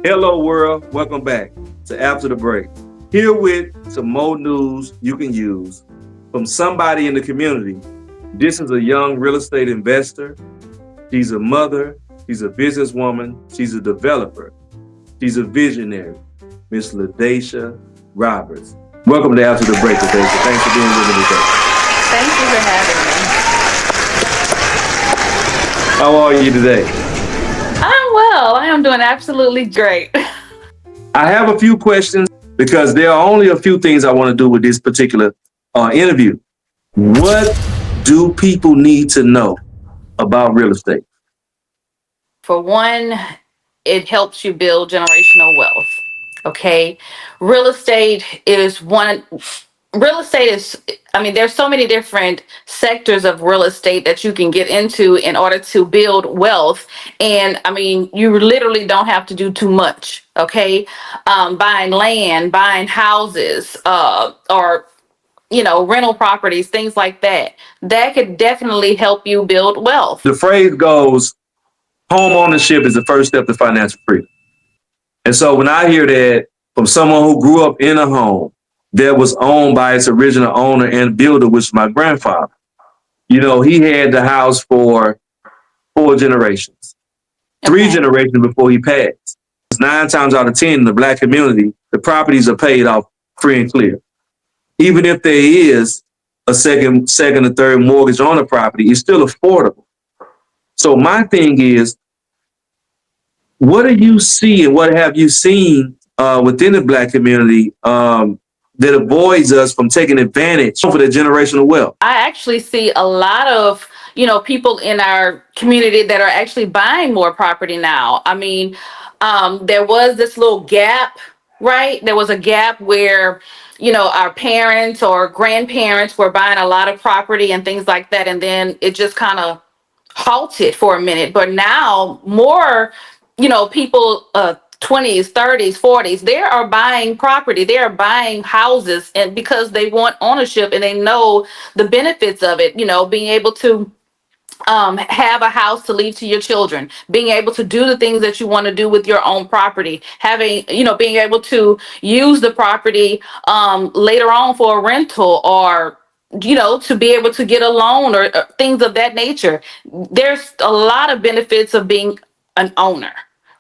Hello, world. Welcome back to After the Break. Here with some more news you can use from somebody in the community. This is a young real estate investor. She's a mother. She's a businesswoman. She's a developer. She's a visionary. Miss LaDasha Roberts. Welcome to After the Break, LaDasha. Thanks for being with me today. Thank you for having me. How are you today? I'm well. I am doing absolutely great. I have a few questions because there are only a few things I want to do with this particular interview. What do people need to know about real estate? For one, it helps you build generational wealth. Okay. Real estate is one. Real estate is, I mean, there's so many different sectors of real estate that you can get into in order to build wealth. And I mean, you literally don't have to do too much. Okay. Buying land, buying houses, or rental properties, things like that. That could definitely help you build wealth. The phrase goes, home ownership is the first step to financial freedom. And so when I hear that from someone who grew up in a home that was owned by its original owner and builder, which was my grandfather, he had the house for four generations, three Okay. generations before he passed. 9 times out of 10 in the black community, the properties are paid off free and clear. Even if there is a second or third mortgage on the property, it's still affordable. So my thing is, what do you see and what have you seen within the black community that avoids us from taking advantage of the generational wealth? I actually see a lot of, people in our community that are actually buying more property now. I mean, there was this little gap, right? There was a gap where, our parents or grandparents were buying a lot of property and things like that. And then it just kind of halted for a minute. But now more, people, 20s, 30s, 40s, they are buying property, they are buying houses, and because they want ownership and they know the benefits of it, being able to have a house to leave to your children, being able to do the things that you want to do with your own property, having, being able to use the property later on for a rental, or to be able to get a loan, or things of that nature. There's a lot of benefits of being an owner,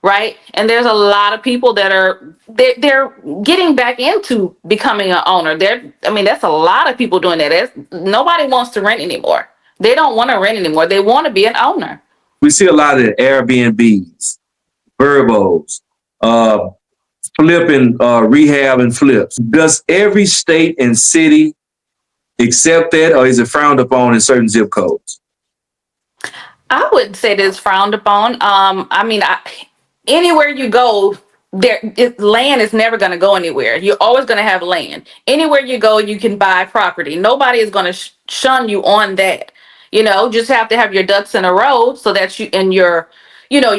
right? And there's a lot of people that are they're getting back into becoming an owner. I mean, that's a lot of people doing that. Nobody wants to rent anymore. They don't want to rent anymore. They want to be an owner. We see a lot of the Airbnbs, Verbos, uh, flipping, rehab and flips. Does every state and city accept that, or is it frowned upon in certain zip codes? I wouldn't say that it's frowned upon. I mean, anywhere you go, land is never going to go anywhere. You're always going to have land. Anywhere you go, you can buy property. Nobody is going to shun you on that. Just have to have your ducks in a row so that you and your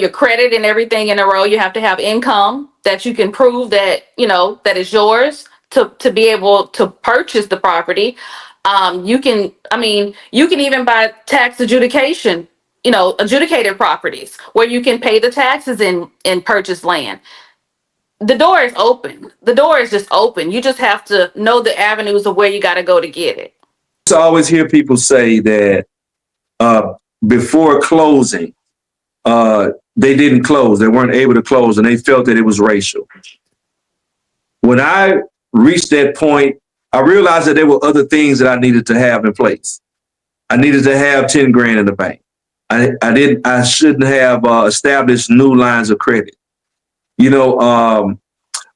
credit and everything in a row. You have to have income that you can prove that that is yours to be able to purchase the property. You can even buy tax adjudication, adjudicated properties where you can pay the taxes and purchase land. The door is open. The door is just open. You just have to know the avenues of where you got to go to get it. So I always hear people say that uh, before closing, they didn't close. They weren't able to close, and they felt that it was racial. When I reached that point, I realized that there were other things that I needed to have in place. I needed to have 10 grand in the bank. I shouldn't have established new lines of credit. You know,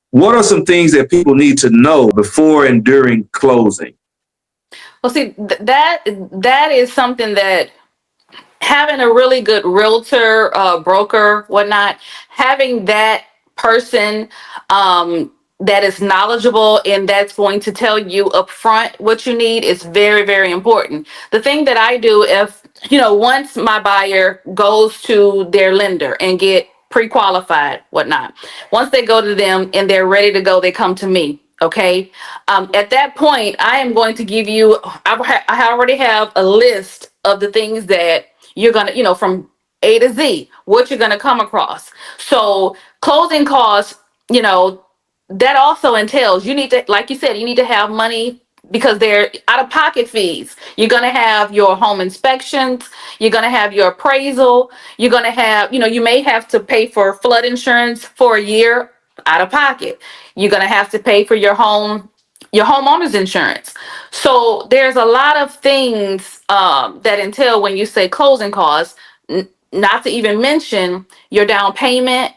what are some things that people need to know before and during closing? Well, see, that is something that having a really good realtor, broker, whatnot, having that person that is knowledgeable and that's going to tell you upfront what you need is very, very important. The thing that I do, if once my buyer goes to their lender and get pre-qualified, whatnot, once they go to them and they're ready to go, they come to me. Okay. At that point, I am going to give you, I already have a list of the things that you're going to, from A to Z, what you're going to come across. So closing costs, you know, that also entails you need to, like you said, you need to have money because they're out of pocket fees. You're going to have your home inspections, you're going to have your appraisal, you're going to have, you know, you may have to pay for flood insurance for a year out of pocket. You're going to have to pay for your homeowner's insurance. So there's a lot of things that entail when you say closing costs, not to even mention your down payment,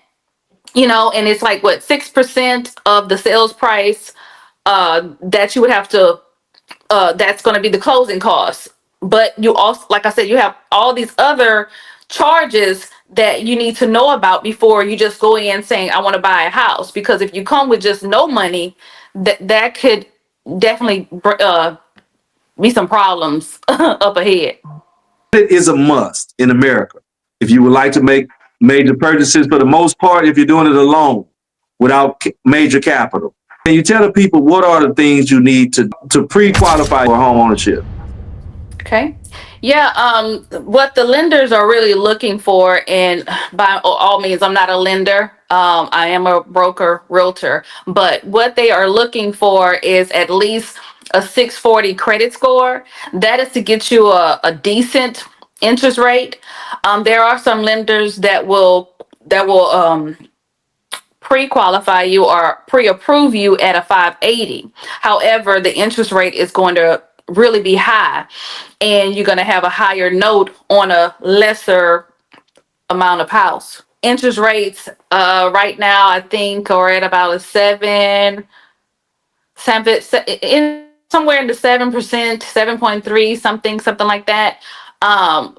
you know, and it's like what, 6% of the sales price that you would have to that's going to be the closing costs. But you also, like I said, you have all these other charges that you need to know about before you just go in saying I want to buy a house, because if you come with just no money, that could definitely be some problems up ahead. It is a must in America. If you would like to make major purchases, for the most part, if you're doing it alone without major capital. Can you tell the people what are the things you need to pre-qualify for home ownership? Okay. Yeah, what the lenders are really looking for, and by all means, I'm not a lender. I am a broker realtor, but what they are looking for is at least a 640 credit score. That is to get you a decent interest rate. There are some lenders that will pre-qualify you or pre-approve you at a 580. However, the interest rate is going to really be high, and you're going to have a higher note on a lesser amount of house. Interest rates right now I think are at about a in somewhere in the 7%, 7.3, something like that.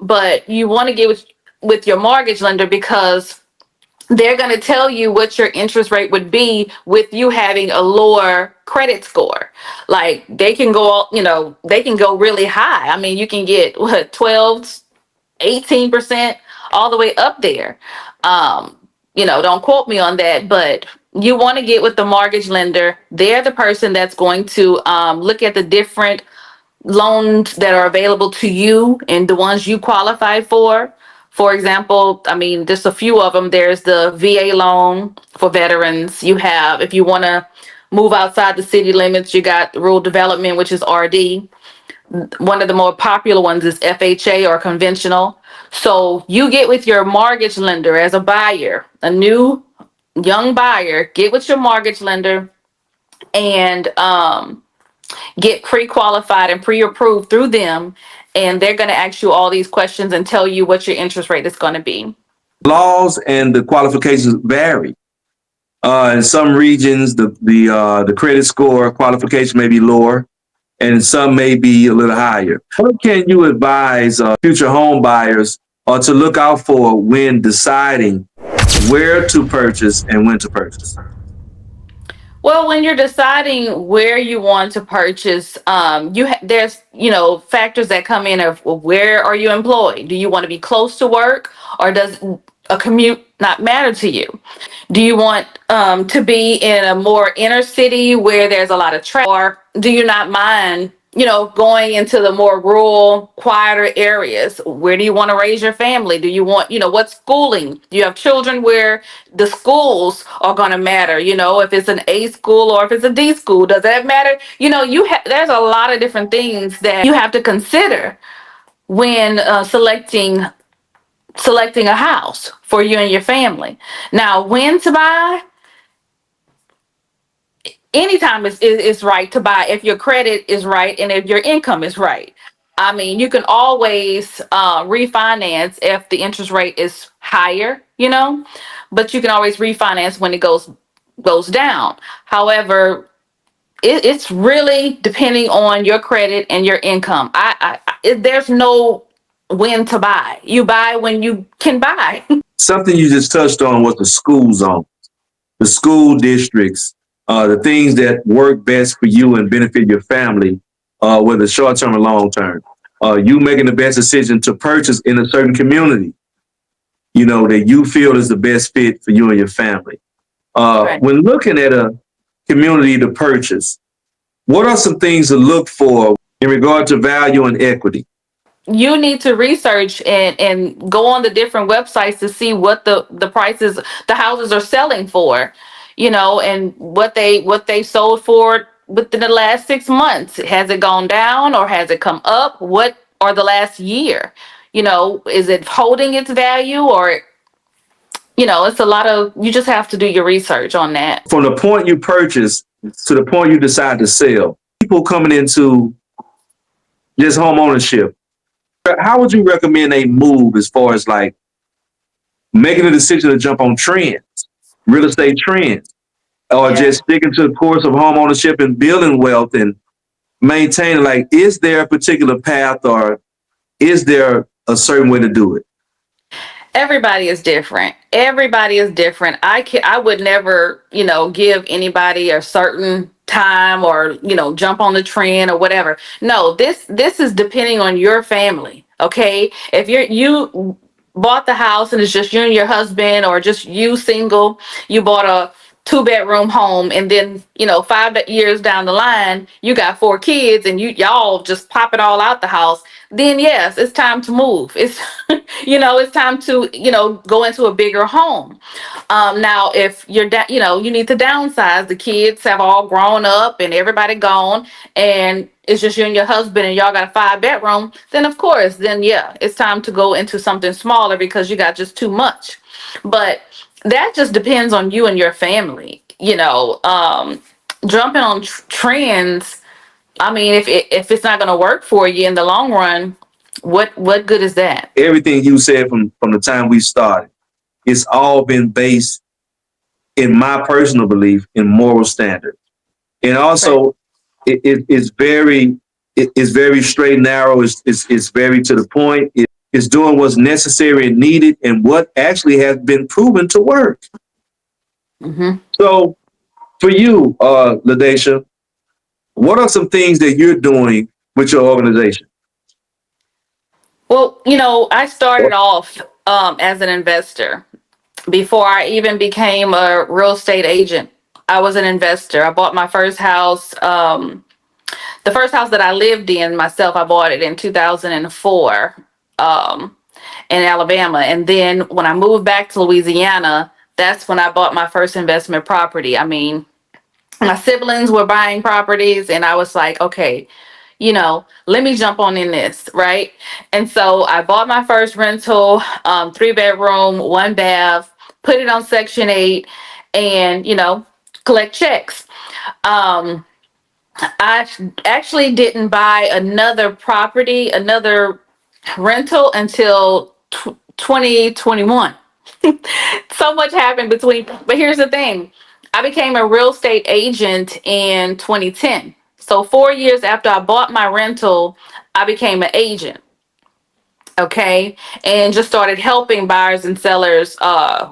But you want to get with your mortgage lender, because they're going to tell you what your interest rate would be with you having a lower credit score. Like they can go, you know, they can go really high. I mean, you can get what, 12, 18%, all the way up there. You know, don't quote me on that, but you want to get with the mortgage lender. They're the person that's going to look at the different loans that are available to you and the ones you qualify for. For example, I mean, just a few of them. There's the VA loan for veterans. You have, if you want to move outside the city limits, you got rural development, which is RD. One of the more popular ones is FHA or conventional. So you get with your mortgage lender as a buyer, a new young buyer, get with your mortgage lender and get pre-qualified and pre-approved through them, and they're going to ask you all these questions and tell you what your interest rate is going to be. Laws and the qualifications vary. In some regions, the credit score qualification may be lower, and some may be a little higher. What can you advise future home buyers to look out for when deciding where to purchase and when to purchase? Well, when you're deciding where you want to purchase, there's, you know, factors that come in of, well, where are you employed? Do you want to be close to work, or does a commute not matter to you? Do you want to be in a more inner city where there's a lot of traffic, or do you not mind, you know, going into the more rural, quieter areas? Where do you want to raise your family? Do you want, you know, what schooling? Do you have children where the schools are going to matter? You know, if it's an A school or if it's a D school, does that matter? You know, there's a lot of different things that you have to consider when selecting a house for you and your family. Now, when to buy? Anytime is right to buy if your credit is right and if your income is right. I mean, you can always refinance if the interest rate is higher, you know, but you can always refinance when it goes down. However, it's really depending on your credit and your income. There's no when to buy. You buy when you can buy. Something you just touched on was the school zone, the school districts, the things that work best for you and benefit your family, whether short term or long term. You making the best decision to purchase in a certain community, you know, that you feel is the best fit for you and your family. Right. When looking at a community to purchase, what are some things to look for in regard to value and equity? you need to research and go on the different websites to see what the prices the houses are selling for, and what they sold for within the last 6 months. Has it gone down or has it come up? What or the last year? Is it holding its value, or it's a lot of, you just have to do your research on that. From the point you purchase to the point you decide to sell, people coming into just home ownership, how would you recommend they move as far as like making a decision to jump on trends, real estate trends, or Yeah. just sticking to the course of home ownership and building wealth and maintaining? Like, is there a particular path or is there a certain way to do it? Everybody is different. Everybody is different. I would never, give anybody a certain time or, jump on the trend or whatever. No, this is depending on your family. Okay? If you bought the house and it's just you and your husband, or just you single, you bought a 2-bedroom home, and then 5 years down the line you got 4 kids and y'all just pop it all out the house, then yes, it's time to move. It's it's time to go into a bigger home. Now if you need to downsize, the kids have all grown up and everybody gone, and it's just you and your husband and y'all got a 5-bedroom, then of course, then yeah, it's time to go into something smaller because you got just too much. But that just depends on you and your family. Jumping on trends, I mean, if it's not going to work for you in the long run, what good is that? Everything you said from the time we started, it's all been based, in my personal belief, in moral standards. And Right. also, it's very straight and narrow. It's very to the point. It's doing what's necessary and needed, and what actually has been proven to work. Hmm. So, for you, LaDasha, what are some things that you're doing with your organization? Well, I started off as an investor before I even became a real estate agent. I was an investor. I bought my first house. The first house that I lived in myself, I bought it in 2004 um, in Alabama. And then when I moved back to Louisiana, that's when I bought my first investment property. I mean, my siblings were buying properties, and I was like, okay, let me jump on in this, right? And so I bought my first rental, 3-bedroom, 1 bath, put it on Section 8, and, collect checks. Um, I actually didn't buy another property, another rental until 2021. So much happened between, but here's the thing. I became a real estate agent in 2010. So 4 years after I bought my rental, I became an agent. Okay. And just started helping buyers and sellers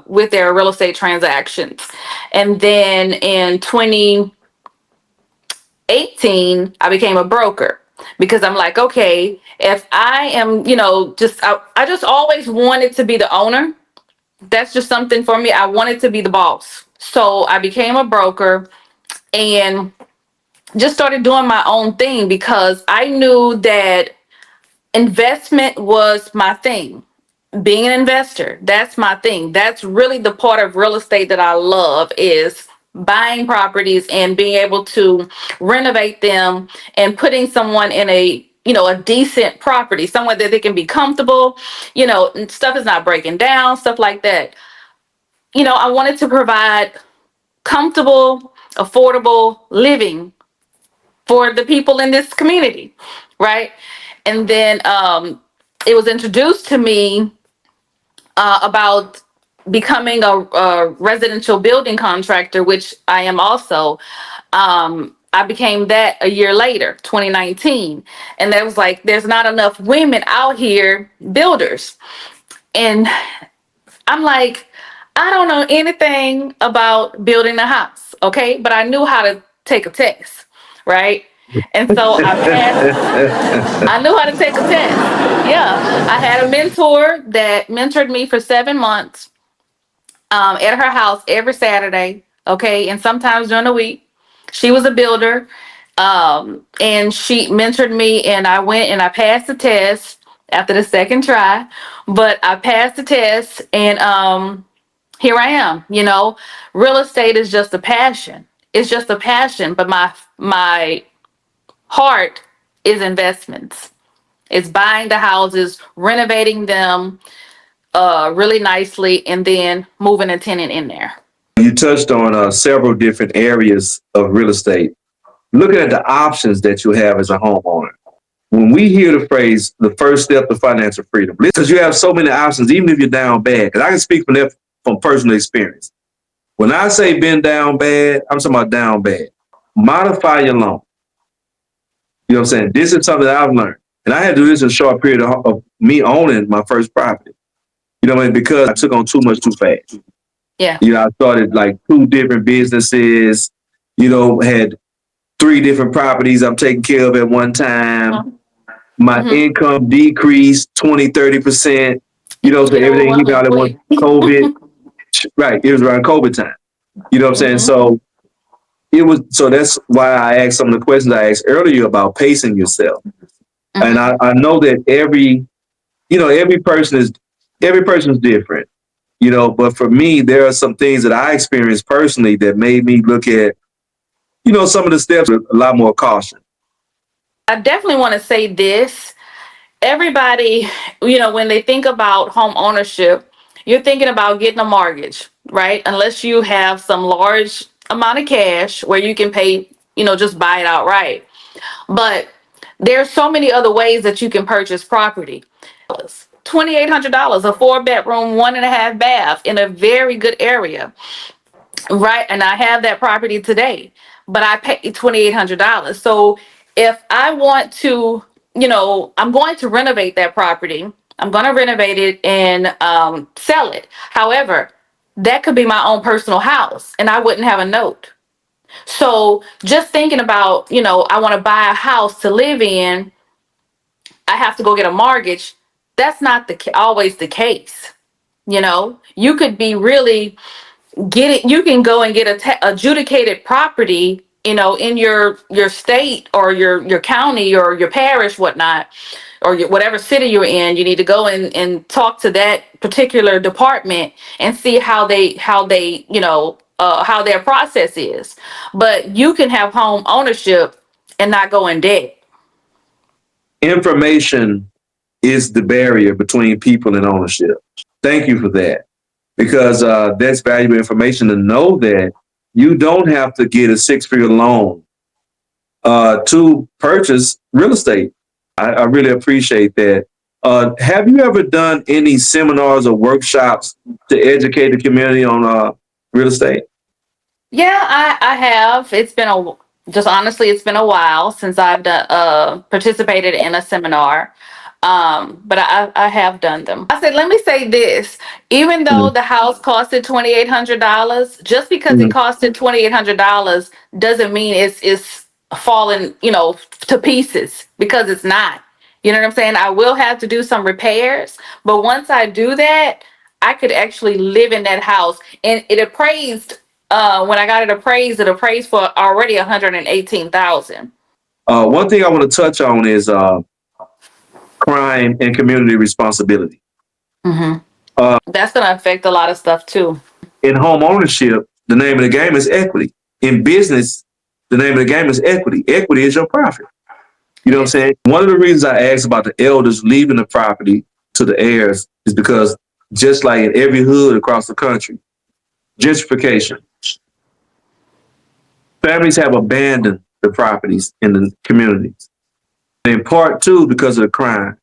with their real estate transactions. And then in 2018, I became a broker because I'm like, okay, if I am, I just always wanted to be the owner. That's just something for me. I wanted to be the boss. So I became a broker and just started doing my own thing because I knew that investment was my thing. Being an investor, that's my thing. That's really the part of real estate that I love, is buying properties and being able to renovate them and putting someone in a decent property, somewhere that they can be comfortable, and stuff is not breaking down, stuff like that. I wanted to provide comfortable, affordable living for the people in this community, right? And then it was introduced to me about becoming a residential building contractor, which I am also. I became that a year later, 2019. And that was like, there's not enough women out here, builders. And I'm like, I don't know anything about building a house, okay? But I knew how to take a test, right? And so I passed. I knew how to take a test. Yeah, I had a mentor that mentored me for 7 months at her house every Saturday, okay, and sometimes during the week. She was a builder, and she mentored me, and I went and I passed the test. after the second try, but I passed the test, and here I am. Real estate is just a passion. It's just a passion, but my heart is investments. It's buying the houses, renovating them really nicely, and then moving a tenant in there. You touched on several different areas of real estate. Looking at the options that you have as a homeowner. When we hear the phrase, the first step to financial freedom, because you have so many options, even if you're down bad, because I can speak from personal experience. When I say been down bad, I'm talking about down bad. Modify your loan. You know what I'm saying? This is something that I've learned. And I had to do this in a short period of me owning my first property. You know what I mean? Because I took on too much too fast. Yeah. I started like 2 different businesses, had 3 different properties I'm taking care of at one time. My income decreased 20, 30%. So Get everything he overwhelming got at one quick. COVID. Right. It was around COVID time. You know what I'm saying? So that's why I asked some of the questions I asked earlier about pacing yourself. And I know that every person is different, but for me, there are some things that I experienced personally that made me look at, some of the steps with a lot more caution. I definitely want to say this. Everybody, when they think about home ownership, you're thinking about getting a mortgage, right? Unless you have some large amount of cash where you can pay, just buy it outright. But there's so many other ways that you can purchase property. $2,800, a 4-bedroom, 1.5 bath in a very good area, right? And I have that property today, but I paid $2,800. So if I want to, I'm going to renovate that property. I'm going to renovate it and sell it. However, that could be my own personal house, and I wouldn't have a note. So just thinking about, I want to buy a house to live in, I have to go get a mortgage. That's not always the case. You could be really you can go and get a adjudicated property, in your state or your county or your parish, whatnot, or whatever city you're in. You need to go and talk to that particular department and see how they how their process is. But you can have home ownership and not go in debt. Information is the barrier between people and ownership. Thank you for that. Because that's valuable information to know that you don't have to get a 6-figure loan to purchase real estate. I really appreciate that. Have you ever done any seminars or workshops to educate the community on real estate? Yeah, I have. Just honestly, it's been a while since I've participated in a seminar. But I have done them. I said, let me say this. Even though Mhm. the house costed $2,800, just because it Mhm. costed $2,800 doesn't mean it's falling, to pieces, because it's not. You know what I'm saying? I will have to do some repairs, but once I do that, I could actually live in that house. And it appraised, when I got it appraised for already 118,000. One thing I want to touch on is crime and community responsibility. Mm-hmm. Uh, That's gonna affect a lot of stuff too. in home ownership, the name of the game is equity. In business, the name of the game is equity. Equity is your profit. You know what I'm Yes. saying? One of the reasons I asked about the elders leaving the property to the heirs is because just like in every hood across the country, gentrification, families have abandoned the properties in the communities. And in part too, because of the crime.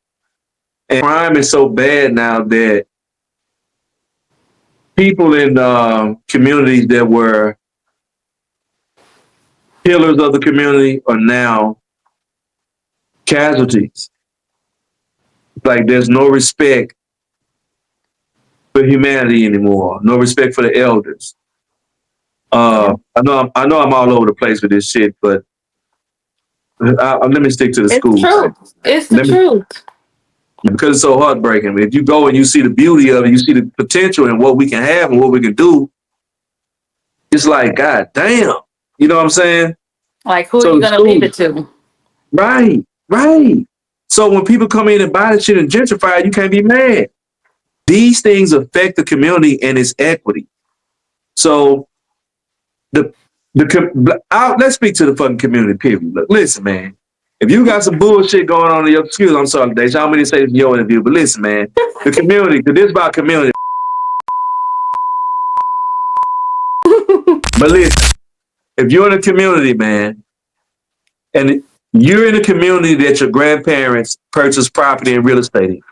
And crime is so bad now that people in communities that were pillars of the community are now casualties. Like there's no respect for humanity anymore, no respect for the elders. I know I'm all over the place with this shit, but let me stick to the It's school true. thing. It's the Let me truth. Because it's so heartbreaking. If you go and you see the beauty of it, you see the potential and what we can have and what we can do. It's like, God damn, you know what I'm saying? Like, who are So you the gonna leave school, it to? right, right. So when people come in and buy the shit and gentrify, you can't be mad. These things affect the community and its equity. So let's speak to the fucking community. Period. Look, listen, man. If you got some bullshit going on in your excuse, I'm sorry, Dave. I don't mean to say this in your interview, but listen, man. The community, because this is about community. But listen, if you're in a community, man, and you're in a community that your grandparents purchased property and real estate in,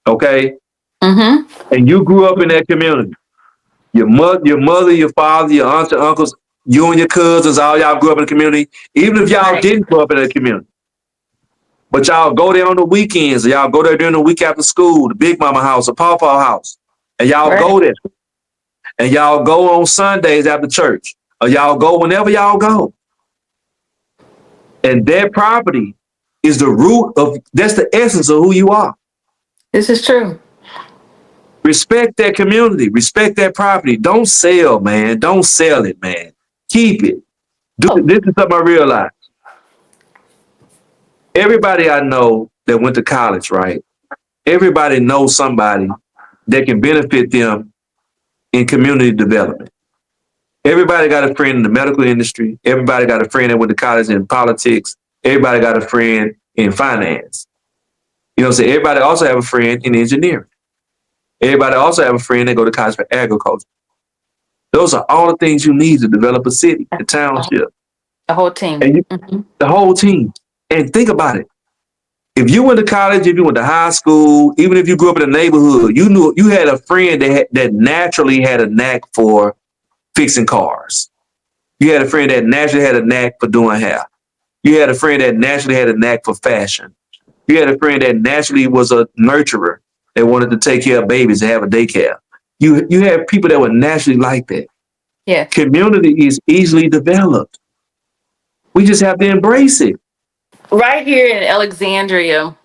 okay? Mm-hmm. And you grew up in that community. Your mother, your father, your aunts, your uncles, you and your cousins, all y'all grew up in the community. Even if y'all Right. didn't grow up in that community, but y'all go there on the weekends, or y'all go there during the week after school, the Big Mama house, or Pawpaw house, and y'all Right. go there, and y'all go on Sundays after church, or y'all go whenever y'all go. And that property is the root of, that's the essence of who you are. This is true. Respect that community. Respect that property. Don't sell, man. Don't sell it, man. Keep it. This is something I realized. Everybody I know that went to college, right? Everybody knows somebody that can benefit them in community development. Everybody got a friend in the medical industry. Everybody got a friend that went to college in politics. Everybody got a friend in finance. You know what I'm saying? Everybody also have a friend in engineering. Everybody also have a friend that go to college for agriculture. Those are all the things you need to develop a city, a township, The whole team. and Mm-hmm. the whole team. And think about it. If you went to college, if you went to high school, even if you grew up in a neighborhood, you knew you had a friend that naturally had a knack for fixing cars. You had a friend that naturally had a knack for doing hair. You had a friend that naturally had a knack for fashion. You had a friend that naturally was a nurturer that wanted to take care of babies and have a daycare. You have people that were naturally like that. Yeah. Community is easily developed. We just have to embrace it. Right here in Alexandria,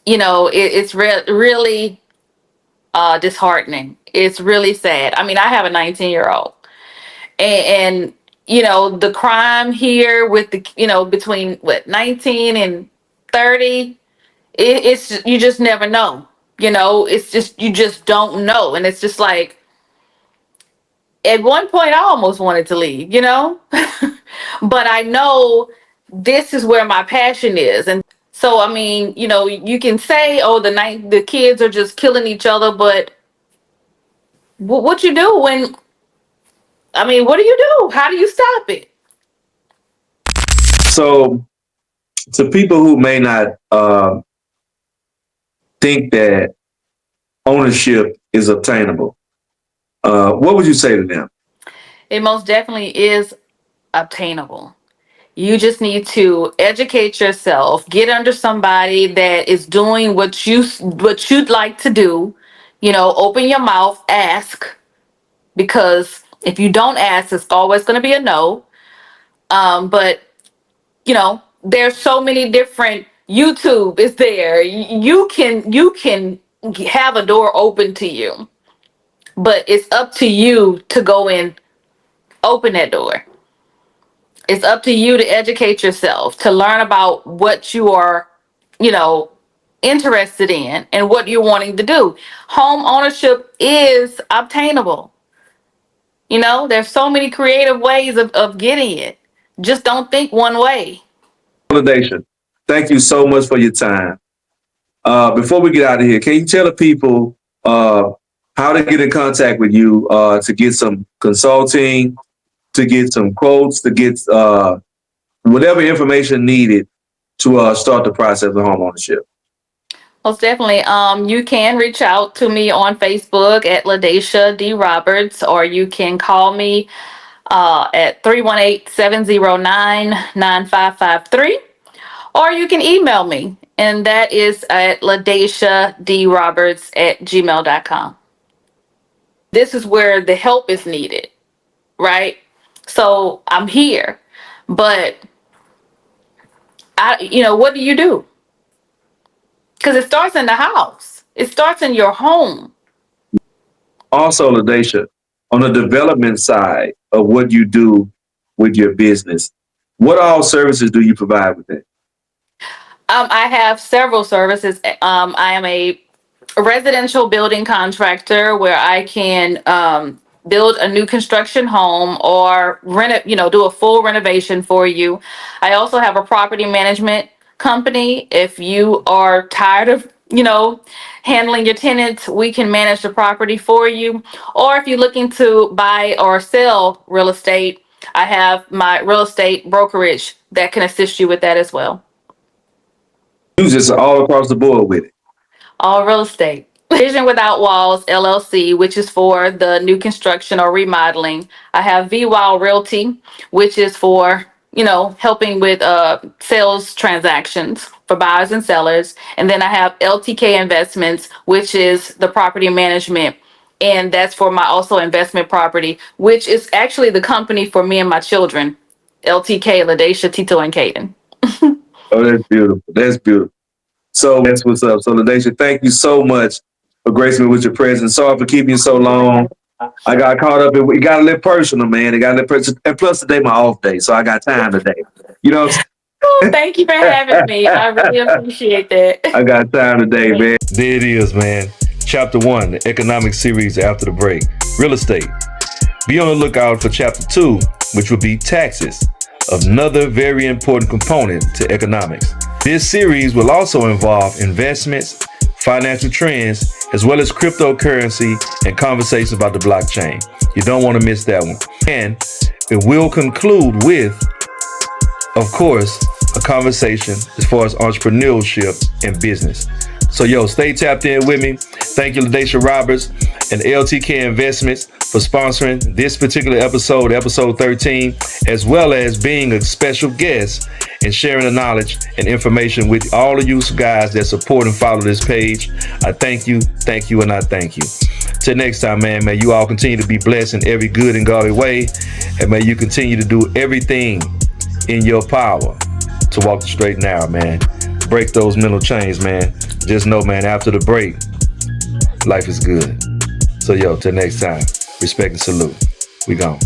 it's really disheartening. It's really sad. I mean, I have a 19-year-old, and the crime here with between what 19 and 30, it's you just never know. It's just you just don't know, and it's just like at one point I almost wanted to leave, but I know this is where my passion is. And so, I mean, you can say, oh, the kids are just killing each other, but what you do what do you do? How do you stop it? So, to people who may not think that ownership is obtainable, what would you say to them? It most definitely is obtainable. You just need to educate yourself, get under somebody that is doing what you'd like to do. Open your mouth, ask, because if you don't ask, it's always going to be a no. But there's so many different. YouTube is there. You can have a door open to you, but it's up to you to go and open that door. It's up to you to educate yourself, to learn about what you are, you know, interested in and what you're wanting to do. Home ownership is obtainable. There's so many creative ways of getting it. Just don't think one way. LaDasha, thank you so much for your time. Before we get out of here, can you tell the people how to get in contact with you to get some consulting, to get some quotes, to get whatever information needed to start the process of homeownership? Most definitely. You can reach out to me on Facebook at LaDasha D. Roberts, or you can call me at 318-709-9553, or you can email me, and that is at LaDashaDRoberts@gmail.com. This is where the help is needed, right? So I'm here, but what do you do? Because it starts in the house. It starts in your home. Also, LaDasha, on the development side of what you do with your business, what all services do you provide with it? I have several services. I am a residential building contractor where I can build a new construction home or do a full renovation for you. I also have a property management company. If you are tired of, handling your tenants, we can manage the property for you. Or if you're looking to buy or sell real estate, I have my real estate brokerage that can assist you with that as well. You just all across the board with it. All real estate. Vision Without Walls LLC, which is for the new construction or remodeling. I have VWOW Realty, which is for, helping with sales transactions for buyers and sellers. And then I have LTK Investments, which is the property management. And that's for my also investment property, which is actually the company for me and my children. LTK, LaDasha, Tito, and Caden. Oh, that's beautiful. That's beautiful. So that's what's up. So LaDasha, thank you so much for gracing me with your presence. Sorry for keeping you so long. I got caught up in, it got a little personal, man. It got a little personal. And plus today my off day, so I got time today. You know what Oh, thank you for having me. I really appreciate that. I got time today, man. There it is, man. Chapter 1, the economic series after the break. Real estate. Be on the lookout for Chapter 2, which will be taxes, another very important component to economics. This series will also involve investments, financial trends, as well as cryptocurrency and conversations about the blockchain. You don't want to miss that one. And it will conclude with, of course, a conversation as far as entrepreneurship and business. So stay tapped in with me. Thank you, LaDasha Roberts and LTK Investments for sponsoring this particular episode, episode 13, as well as being a special guest and sharing the knowledge and information with all of you guys that support and follow this page. I thank you, and I thank you. Till next time, man, may you all continue to be blessed in every good and godly way, and may you continue to do everything in your power to walk the straight and narrow, man. Break those mental chains, man. Just know, man, after the break, life is good. So till next time, respect and salute. We gone.